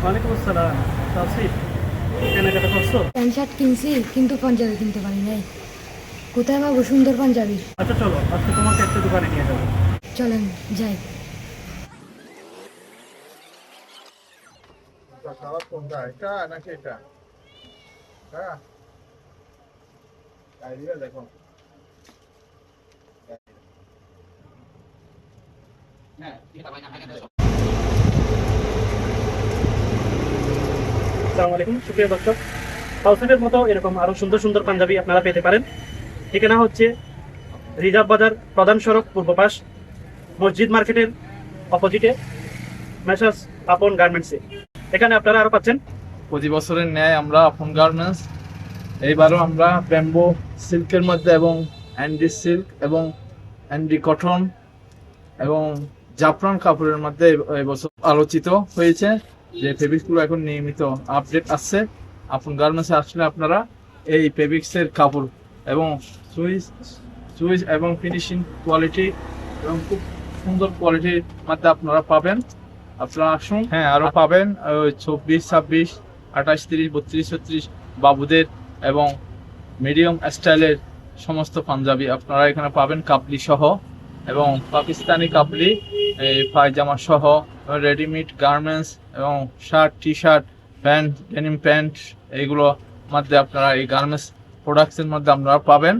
ওয়ালাইকুম আসসালাম। তাসিফ, কেনাকাটা করছো? প্যান্ট শার্ট কিনছি কিন্তু পাঞ্জাবি কিনতে পারি নাই। কোথায় পাবো সুন্দর পাঞ্জাবি? আচ্ছা চলো, আজকে তোমাকে একটা দোকানে নিয়ে যাবো। চলেন যাই। খাবার কোনটা, এটা নাকি এটা? হ্যাঁ, আইডিয়া দেখো। আসসালামু আলাইকুম সুপ্রিয় দর্শক, তাওসিফের মতো এরকম আরো সুন্দর সুন্দর পাঞ্জাবি আপনারা পেতে পারেন। ঠিকানা হচ্ছে রিজার্ভ বাজার, প্রধান সড়ক পূর্ব পাশ, মসজিদ মার্কেটের অপোজিটে, মেসার্স আপন গার্মেন্টসে। এখানে আপনারা আরো পাচ্ছেন প্রতি বছরের ন্যায় আমরা আপন গার্মেন্টস এইবারও আমরা ব্যাম্বো সিল্কের মধ্যে এবং অ্যান্ডি সিল্ক এবং অ্যান্ডি কটন এবং জাফরান কাপড়ের মধ্যে এবছর আলোচিত হয়েছে যে ফেব্রিক্সগুলো এখন নিয়মিত আপডেট আসছে। আপন গার্মেন্টসে আসলে আপনারা এই ফেব্রিক্সের কাপড় এবং সুইচ সুইচ এবং ফিনিশিং কোয়ালিটি এবং খুব সুন্দর কোয়ালিটির মধ্যে আপনারা পাবেন। আপনারা আসুন। হ্যাঁ, আরও পাবেন 24, 26, 28, 30, 32, 36 বাবুদের এবং মিডিয়াম স্টাইলের সমস্ত পাঞ্জাবি আপনারা এখানে পাবেন, কাবলি সহ এবং পাকিস্তানি কাবলি পায়জামা সহ, রেডিমেড গার্মেন্টস এবং shirt, T shirt, pant, denim pant, এইগুলো মধ্যে আপনারা এই গার্মেন্টস প্রোডাক্টসের মধ্যে আপনারা পাবেন।